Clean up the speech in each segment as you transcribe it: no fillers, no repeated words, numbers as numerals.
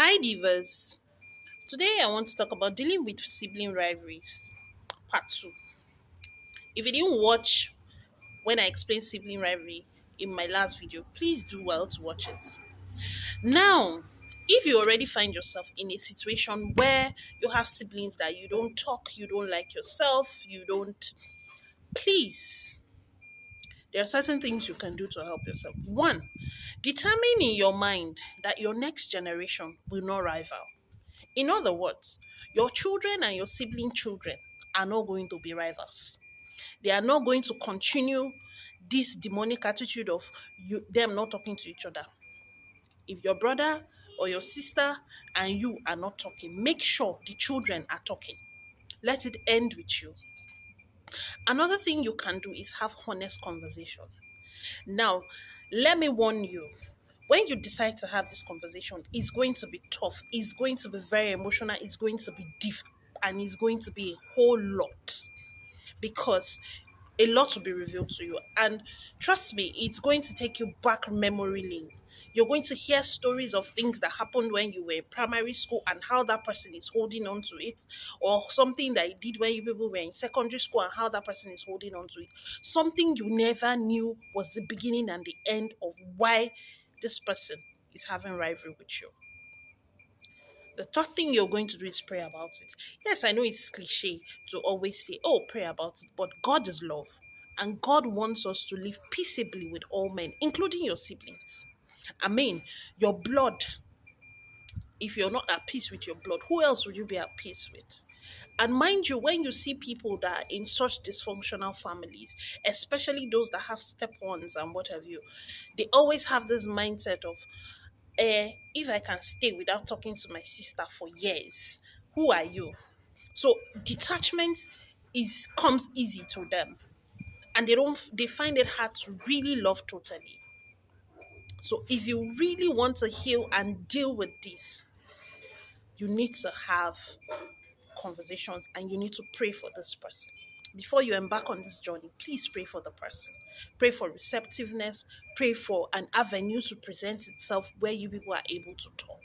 Hi divas. Today I want to talk about dealing with sibling rivalries, part 2. If you didn't watch when I explained sibling rivalry in my last video, please do well to watch it. Now, if you already find yourself in a situation where you have siblings that you don't talk, you don't like yourself, you don't, please, there are certain things you can do to help yourself. One, determine in your mind that your next generation will not rival. In other words, your children and your sibling children are not going to be rivals. They are not going to continue this demonic attitude of them not talking to each other. If your brother or your sister and you are not talking, make sure the children are talking. Let it end with you. Another thing you can do is have honest conversation. Now, let me warn you, when you decide to have this conversation, it's going to be tough, it's going to be very emotional, it's going to be deep, and it's going to be a whole lot because a lot will be revealed to you. And trust me, it's going to take you back memory lane. You're going to hear stories of things that happened when you were in primary school and how that person is holding on to it, or something that you did when you people were in secondary school and how that person is holding on to it. Something you never knew was the beginning and the end of why this person is having rivalry with you. The third thing you're going to do is pray about it. Yes, I know it's cliche to always say, oh, pray about it, but God is love. And God wants us to live peaceably with all men, including your siblings. I mean, your blood, if you're not at peace with your blood, who else would you be at peace with? And mind you, when you see people that are in such dysfunctional families, especially those that have step-ons and what have you, they always have this mindset of, if I can stay without talking to my sister for years, who are you? So detachment is comes easy to them, and they find it hard to really love totally. So if you really want to heal and deal with this, you need to have conversations and you need to pray for this person. Before you embark on this journey, please pray for the person. Pray for receptiveness, pray for an avenue to present itself where you people are able to talk.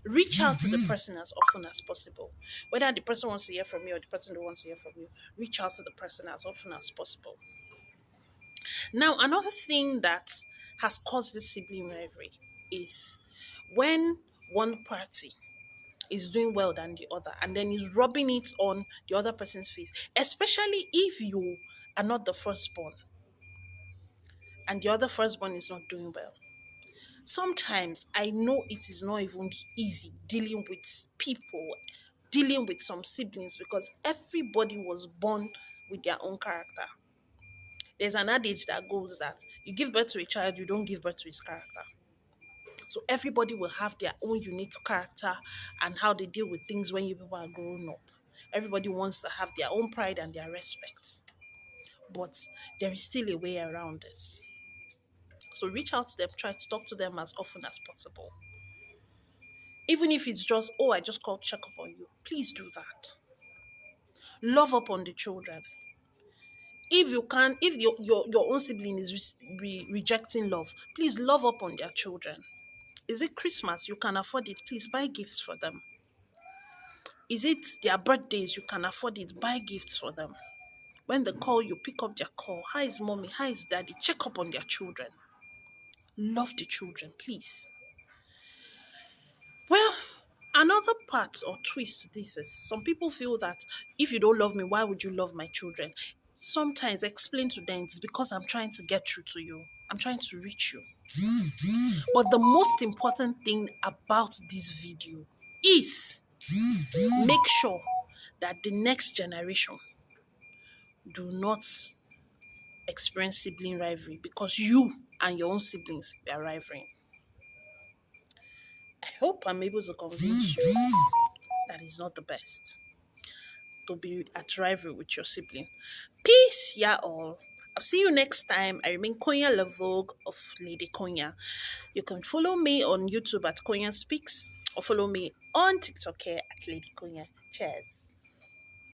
Reach out to the person as often as possible. Whether the person wants to hear from you or the person don't want to hear from you, reach out to the person as often as possible. Now, another thing that has caused this sibling rivalry is when one party is doing well than the other and then is rubbing it on the other person's face, especially if you are not the firstborn and the other firstborn is not doing well. Sometimes I know it is not even easy dealing with people, dealing with some siblings because everybody was born with their own character. There's an adage that goes that you give birth to a child, you don't give birth to his character. So everybody will have their own unique character and how they deal with things when you people are growing up. Everybody wants to have their own pride and their respect. But there is still a way around this. So reach out to them, try to talk to them as often as possible. Even if it's just, oh, I just called check up on you. Please do that. Love up on the children. If you can, if your own sibling is rejecting love, please love up on their children. Is it Christmas? You can afford it. Please buy gifts for them. Is it their birthdays? You can afford it. Buy gifts for them. When they call you, pick up their call. How is mommy? How is daddy? Check up on their children. Love the children, please. Well, another part or twist to this is some people feel that if you don't love me, why would you love my children? Sometimes explain to them it's because I'm trying to get through to you. I'm trying to reach you. But the most important thing about this video is make sure that the next generation do not experience sibling rivalry because you and your own siblings are rivaling. I hope I'm able to convince you that is not the best to be at rivalry with your sibling. Peace, yeah all. I'll see you next time. I remain Konya Lavog of Lady Konya. You can follow me on YouTube at Konya Speaks or follow me on TikTok here at Lady Konya. Cheers.